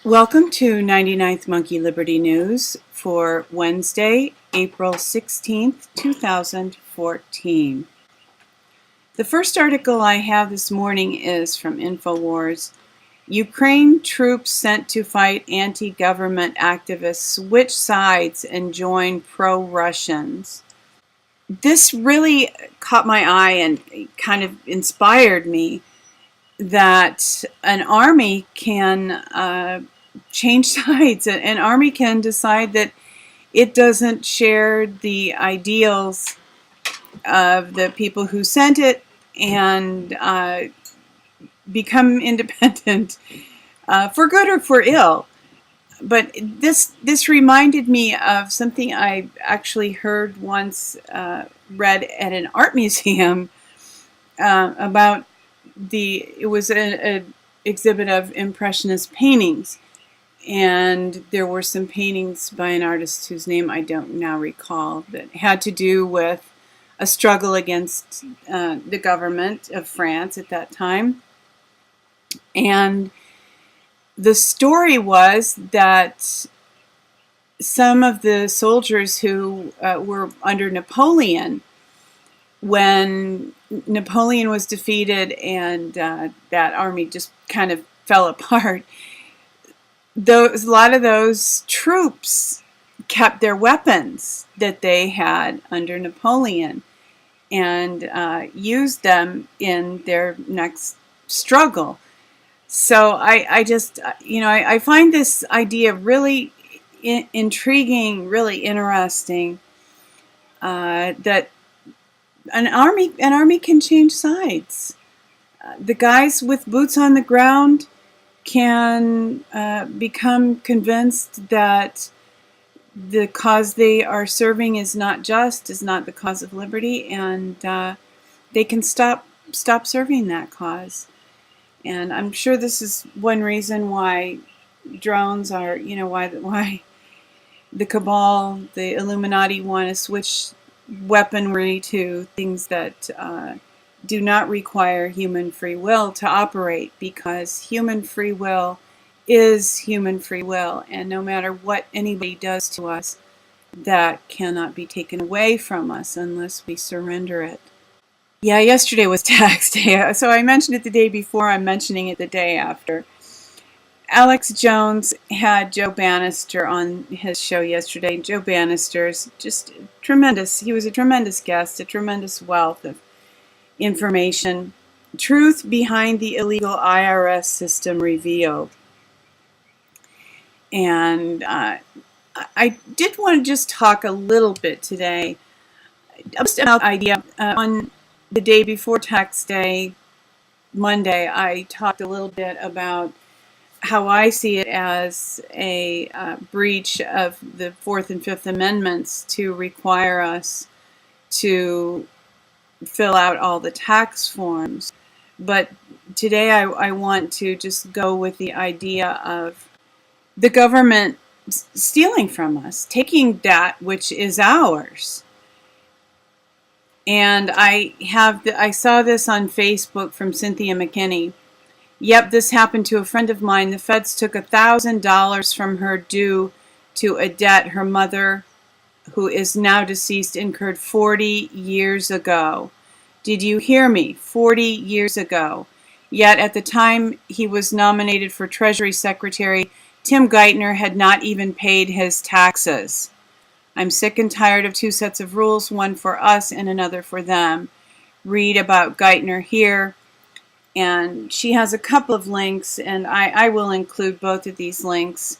Welcome to 99th Monkey Liberty News for Wednesday, April 16th, 2014. The first article I have this morning is from InfoWars. Ukraine troops sent to fight anti-government activists switch sides and join pro-Russians. This really caught my eye and kind of inspired me that an army can change sides. An army can decide that it doesn't share the ideals of the people who sent it and become independent for good or for ill. But this reminded me of something I actually heard once, read at an art museum about it was an exhibit of Impressionist paintings. And there were some paintings by an artist whose name I don't now recall that had to do with a struggle against the government of France at that time. And the story was that some of the soldiers who were under Napoleon, when Napoleon was defeated and that army just kind of fell apart, a lot of those troops kept their weapons that they had under Napoleon and used them in their next struggle. So I find this idea really intriguing, really interesting, that an army can change sides. The guys with boots on the ground can become convinced that the cause they are serving is not just, is not the cause of liberty, and they can stop serving that cause. And I'm sure this is one reason why drones are, why the cabal, the Illuminati want to switch weaponry to things that do not require human free will to operate, because human free will is human free will, and no matter what anybody does to us, that cannot be taken away from us unless we surrender it. Yeah, yesterday was tax day, so I mentioned it the day before, I'm mentioning it the day after. Alex Jones had Joe Bannister on his show yesterday. Joe Bannister's just tremendous. He was a tremendous guest, a tremendous wealth of information. Truth behind the illegal IRS system revealed. And I did want to just talk a little bit today just about the idea. On the day before tax day, Monday, I talked a little bit about how I see it as a breach of the Fourth and Fifth Amendments to require us to fill out all the tax forms. But today I want to just go with the idea of the government stealing from us, taking that which is ours. And I saw this on Facebook from Cynthia McKinney. Yep, this happened to a friend of mine. The feds took $1,000 from her due to a debt her mother, who is now deceased, incurred 40 years ago. Did you hear me? 40 years ago. Yet at the time he was nominated for Treasury Secretary, Tim Geithner had not even paid his taxes. I'm sick and tired of two sets of rules, one for us and another for them. Read about Geithner here. And she has a couple of links, and I will include both of these links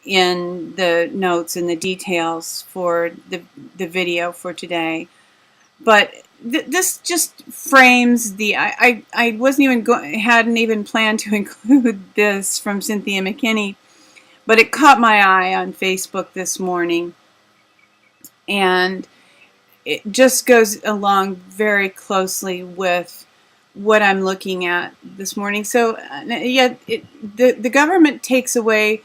in the notes and the details for the video for today. But this just frames the, I wasn't even hadn't even planned to include this from Cynthia McKinney, but it caught my eye on Facebook this morning, and it just goes along very closely with what I'm looking at this morning. So the government takes away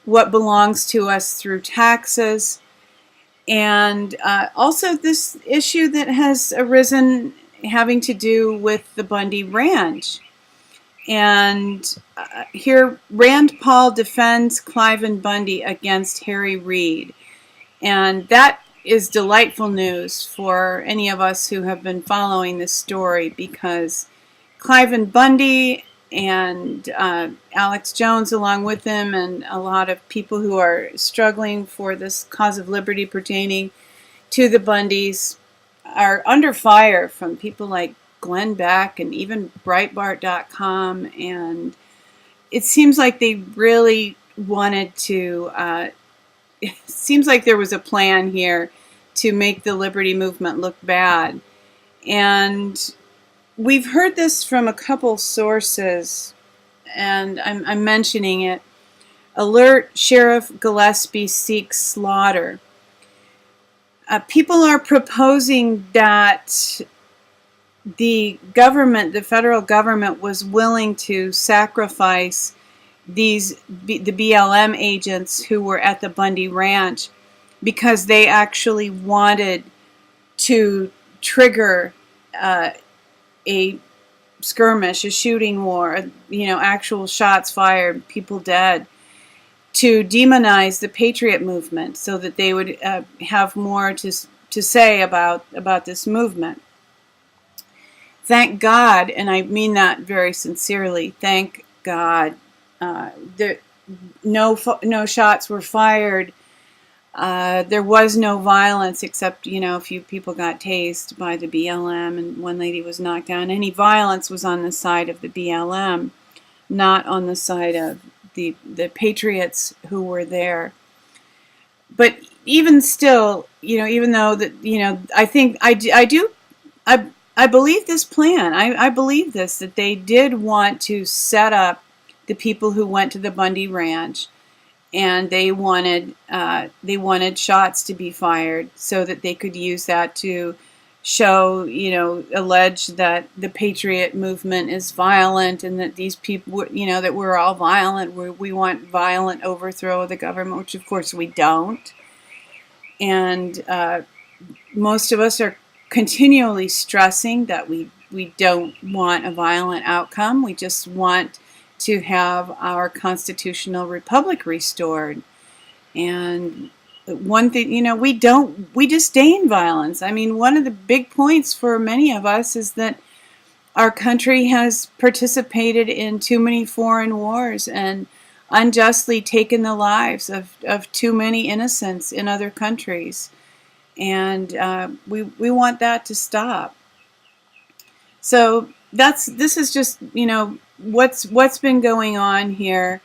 what belongs to us through taxes, and also this issue that has arisen having to do with the Bundy Ranch. And here, Rand Paul defends Cliven Bundy against Harry Reid. And that is delightful news for any of us who have been following this story, because Cliven Bundy and Alex Jones along with him, and a lot of people who are struggling for this cause of liberty pertaining to the Bundys, are under fire from people like Glenn Beck and even Breitbart.com, and it seems like they really wanted to, it seems like there was a plan here to make the liberty movement look bad. And we've heard this from a couple sources, and I'm mentioning it. Alert, Sheriff Gillespie seeks slaughter. People are proposing that the government, the federal government, was willing to sacrifice the BLM agents who were at the Bundy Ranch because they actually wanted to trigger a skirmish, a shooting war, actual shots fired, people dead, to demonize the Patriot movement so that they would have more to say about this movement. Thank God, and I mean that very sincerely, thank God, no shots were fired. There was no violence, except, a few people got tased by the BLM and one lady was knocked down. Any violence was on the side of the BLM, not on the side of the patriots who were there. But even still, even though that, I think I believe this plan. I believe this, that they did want to set up the people who went to the Bundy Ranch, and they wanted shots to be fired so that they could use that to show, allege that the Patriot movement is violent, and that these people, that we're all violent. We want violent overthrow of the government, which of course we don't. And most of us are continually stressing that we don't want a violent outcome. We just want to have our constitutional republic restored. And one thing, we disdain violence. I mean, one of the big points for many of us is that our country has participated in too many foreign wars and unjustly taken the lives of too many innocents in other countries. And we want that to stop. So this is just, what's been going on here.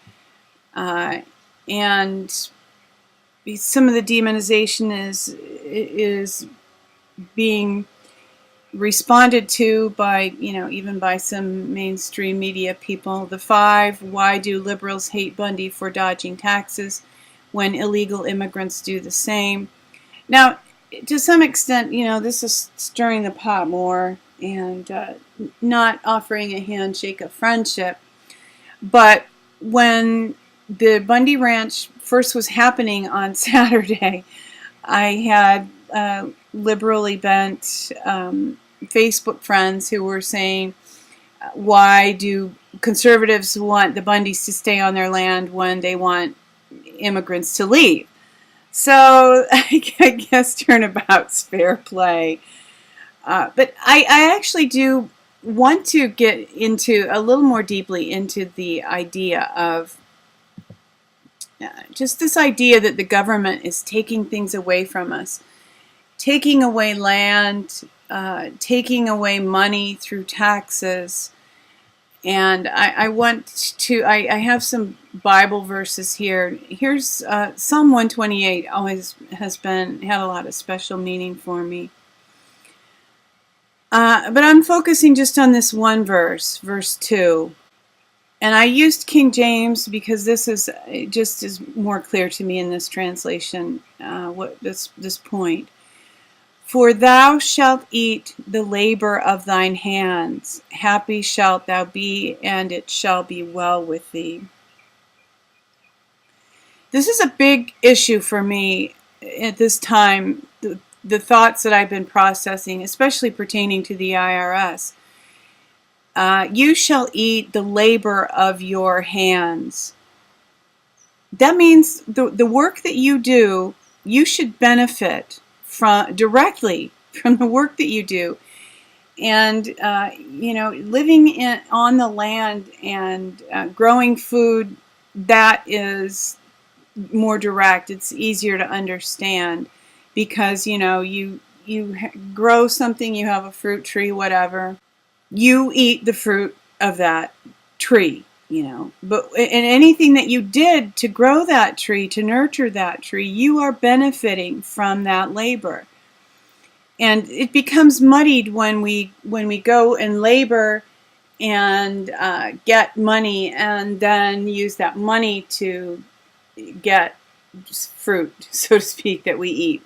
And some of the demonization is being responded to by, even by some mainstream media people. The 5, why do liberals hate Bundy for dodging taxes when illegal immigrants do the same? Now, to some extent, this is stirring the pot more and not offering a handshake of friendship. But when the Bundy Ranch first was happening on Saturday, I had liberally bent Facebook friends who were saying, why do conservatives want the Bundys to stay on their land when they want immigrants to leave? So I guess turnabout's fair play. But I actually do want to get into a little more deeply into the idea of just this idea that the government is taking things away from us, taking away land, taking away money through taxes. And I have some Bible verses here. Here's Psalm 128. Always had a lot of special meaning for me. But I'm focusing just on this one verse, verse 2. And I used King James because this is more clear to me in this translation. What this point. For thou shalt eat the labor of thine hands. Happy shalt thou be, and it shall be well with thee. This is a big issue for me at this time, the thoughts that I've been processing, especially pertaining to the IRS. You shall eat the labor of your hands. That means the work that you do, you should benefit directly from the work that you do. And, living on the land and growing food, that is more direct. It's easier to understand because, you grow something, you have a fruit tree, whatever. You eat the fruit of that tree, But and anything that you did to grow that tree, to nurture that tree, you are benefiting from that labor. And it becomes muddied when we go and labor and get money and then use that money to get fruit, so to speak, that we eat.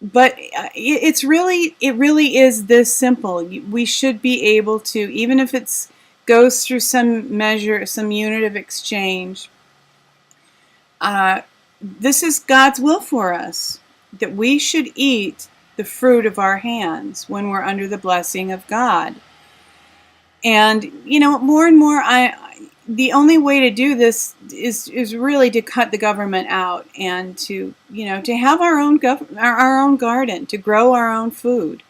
But it really is this simple. We should be able to, even if it goes through some measure, some unit of exchange, this is God's will for us, that we should eat the fruit of our hands when we're under the blessing of God. And, more and more, the only way to do this is really to cut the government out and to have our own garden, to grow our own food.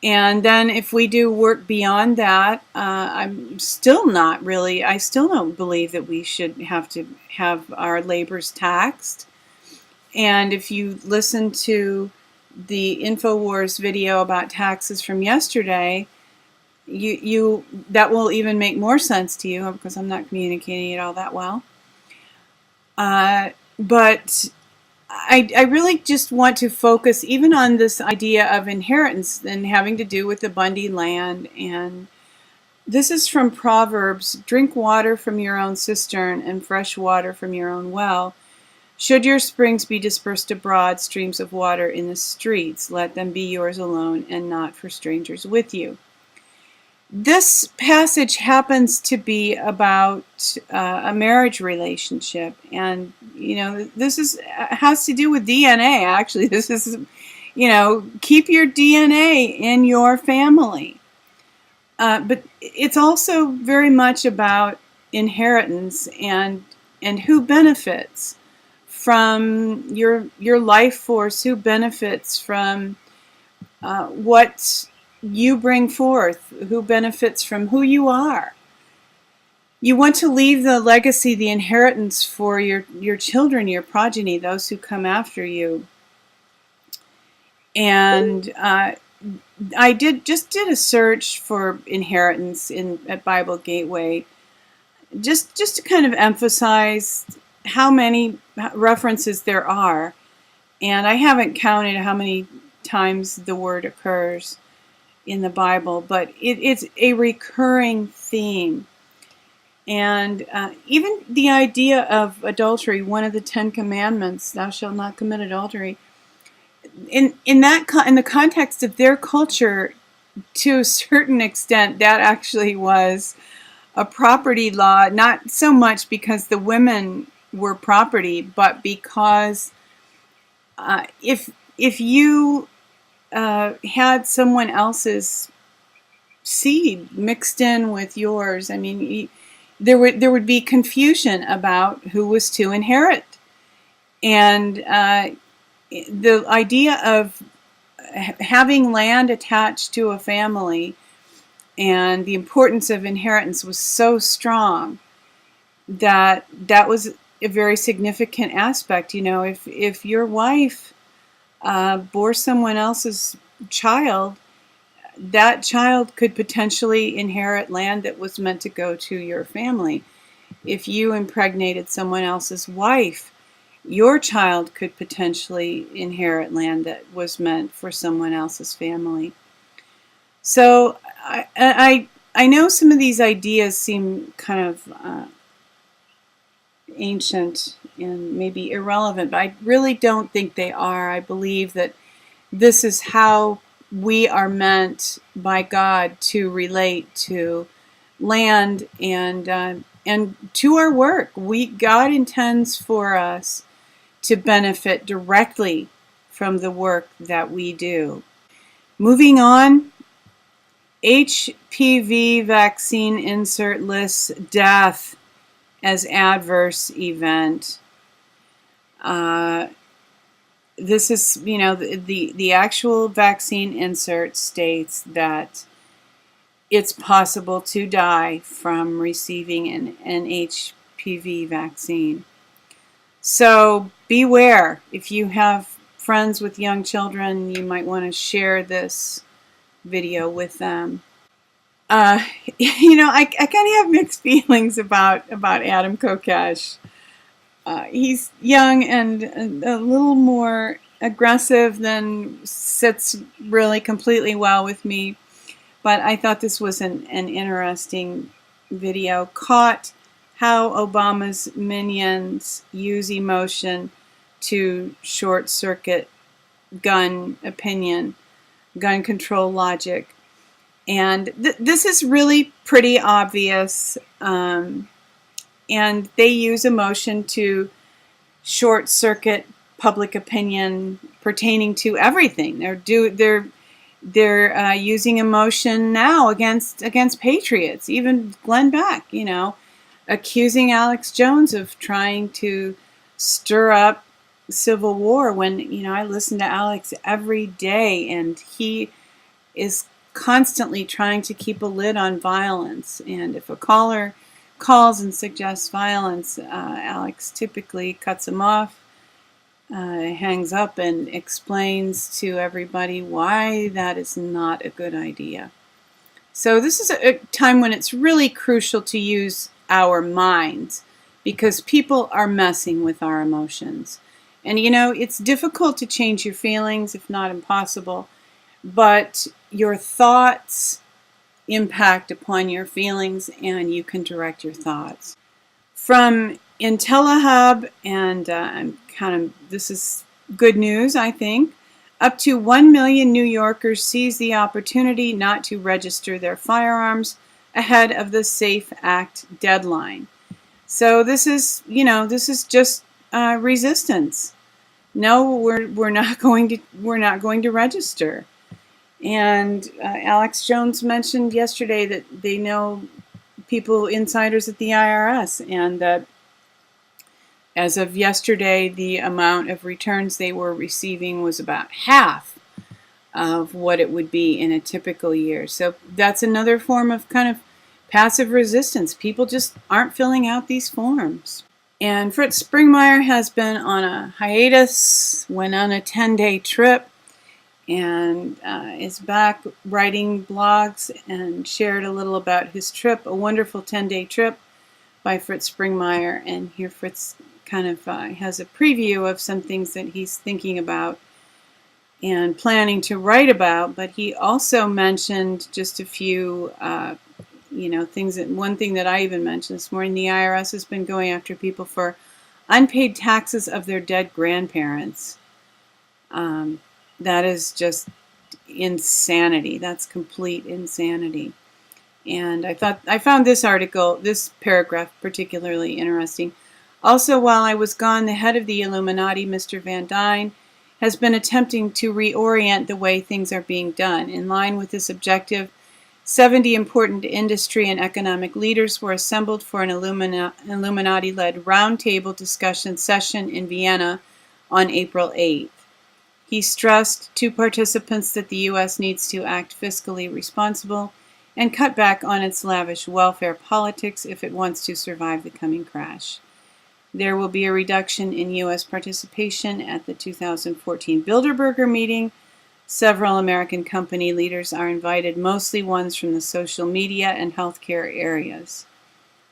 And then if we do work beyond that, I still don't believe that we should have to have our labors taxed. And if you listen to the InfoWars video about taxes from yesterday, you that will even make more sense to you, because I'm not communicating it all that well. But I really just want to focus even on this idea of inheritance and having to do with the Bundy land. And this is from Proverbs: drink water from your own cistern and fresh water from your own well. Should your springs be dispersed abroad, streams of water in the streets, let them be yours alone and not for strangers with you. This passage happens to be about a marriage relationship, and this has to do with DNA. Actually, this is keep your DNA in your family, but it's also very much about inheritance and who benefits from your life force, who benefits from what you bring forth, who benefits from who you are. You want to leave the legacy, the inheritance for your children, your progeny, those who come after you. And I did a search for inheritance at Bible Gateway, just to kind of emphasize how many references there are. And I haven't counted how many times the word occurs in the Bible, but it's a recurring theme. And even the idea of adultery, one of the 10 commandments, thou shalt not commit adultery, in the context of their culture, to a certain extent, that actually was a property law, not so much because the women were property, but because if you had someone else's seed mixed in with yours, I mean, there would be confusion about who was to inherit. And the idea of having land attached to a family and the importance of inheritance was so strong that was a very significant aspect. If your wife bore someone else's child, that child could potentially inherit land that was meant to go to your family. If you impregnated someone else's wife, your child could potentially inherit land that was meant for someone else's family. So I know some of these ideas seem kind of ancient and maybe irrelevant, but I really don't think they are. I believe that this is how we are meant by God to relate to land and to our work. God intends for us to benefit directly from the work that we do. Moving on, HPV vaccine insert lists death as adverse event. This is, the actual vaccine insert states that it's possible to die from receiving an HPV vaccine. So beware. If you have friends with young children, you might want to share this video with them. I kind of have mixed feelings about Adam Kokesh. He's young and a little more aggressive than sits really completely well with me. But I thought this was an interesting video. Caught how Obama's minions use emotion to short-circuit gun opinion, gun control logic. And this is really pretty obvious. And they use emotion to short-circuit public opinion pertaining to everything. They're using emotion now against patriots. Even Glenn Beck, accusing Alex Jones of trying to stir up civil war. When I listen to Alex every day, and he is constantly trying to keep a lid on violence. And if a caller calls and suggests violence, Alex typically cuts him off, hangs up, and explains to everybody why that is not a good idea. So this is a time when it's really crucial to use our minds, because people are messing with our emotions. And it's difficult to change your feelings, if not impossible, but your thoughts impact upon your feelings, and you can direct your thoughts. From IntelliHub, and this is good news, I think. Up to 1 million New Yorkers seize the opportunity not to register their firearms ahead of the SAFE Act deadline. So this is just resistance. No, we're not going to register. And Alex Jones mentioned yesterday that they know people, insiders at the IRS, and that as of yesterday, the amount of returns they were receiving was about half of what it would be in a typical year. So that's another form of kind of passive resistance. People just aren't filling out these forms. And Fritz Springmeier has been on a hiatus, went on a 10-day trip, and is back writing blogs, and shared a little about his trip, a wonderful 10-day trip by Fritz Springmeier. And here Fritz kind of has a preview of some things that he's thinking about and planning to write about. But he also mentioned just a few things. One thing that I even mentioned this morning: the IRS has been going after people for unpaid taxes of their dead grandparents. That is just insanity. That's complete insanity. And I found this paragraph particularly interesting. Also, while I was gone, the head of the Illuminati, Mr. Van Dyne, has been attempting to reorient the way things are being done. In line with this objective, 70 important industry and economic leaders were assembled for an Illuminati-led roundtable discussion session in Vienna on April 8th. He stressed to participants that the U.S. needs to act fiscally responsible and cut back on its lavish welfare politics if it wants to survive the coming crash. There will be a reduction in U.S. participation at the 2014 Bilderberger meeting. Several American company leaders are invited, mostly ones from the social media and healthcare areas.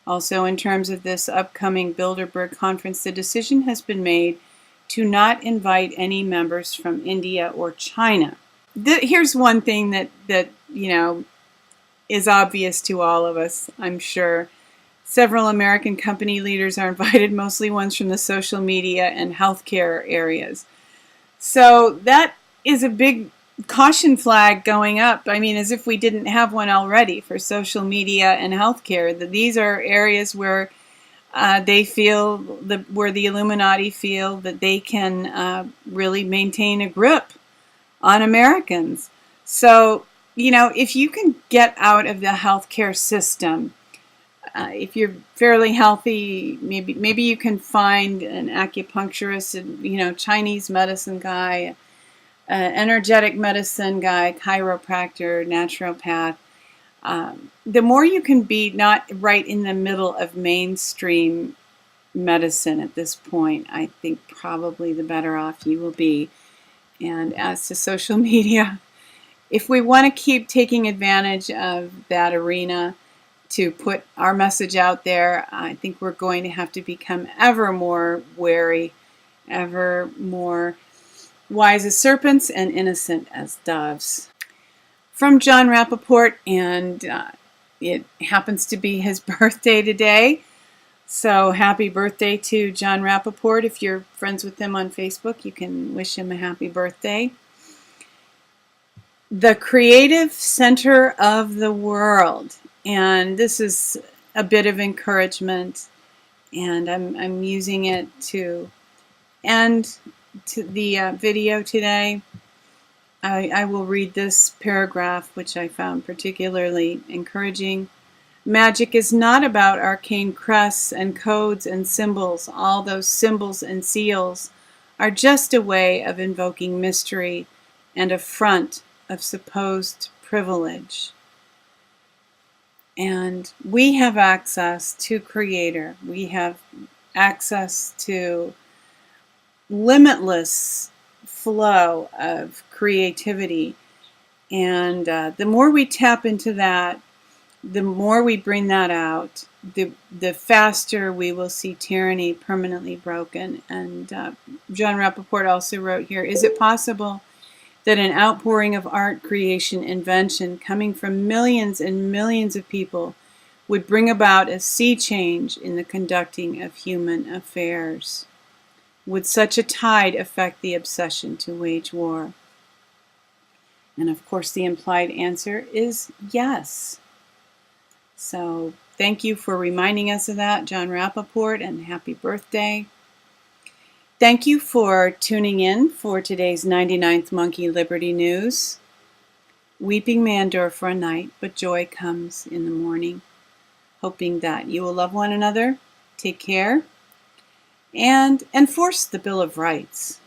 Also, in terms of this upcoming Bilderberg conference, the decision has been made to not invite any members from India or China. Here's one thing that is obvious to all of us, I'm sure. Several American company leaders are invited, mostly ones from the social media and healthcare areas. So that is a big caution flag going up. I mean, as if we didn't have one already for social media and healthcare. These are areas where where the Illuminati feel that they can really maintain a grip on Americans. So, if you can get out of the healthcare system, if you're fairly healthy, maybe you can find an acupuncturist, Chinese medicine guy, energetic medicine guy, chiropractor, naturopath. The more you can be not right in the middle of mainstream medicine at this point, I think probably the better off you will be. And as to social media, if we want to keep taking advantage of that arena to put our message out there, I think we're going to have to become ever more wary, ever more wise as serpents and innocent as doves. From John Rappaport, and it happens to be his birthday today. So happy birthday to John Rappaport. If you're friends with him on Facebook, you can wish him a happy birthday. The creative center of the world. And this is a bit of encouragement, and I'm using it to end the video today. I will read this paragraph, which I found particularly encouraging. Magic is not about arcane crests and codes and symbols. All those symbols and seals are just a way of invoking mystery and a front of supposed privilege. And we have access to Creator. We have access to limitless flow of creativity. And the more we tap into that, the more we bring that out, the faster we will see tyranny permanently broken. And John Rappaport also wrote here, is it possible that an outpouring of art, creation, invention coming from millions and millions of people would bring about a sea change in the conducting of human affairs? Would such a tide affect the obsession to wage war? And of course the implied answer is yes. So thank you for reminding us of that, John Rappaport, and happy birthday. Thank you for tuning in for today's 99th Monkey Liberty News. Weeping may endure for a night, but joy comes in the morning. Hoping that you will love one another, take care, and enforce the Bill of Rights.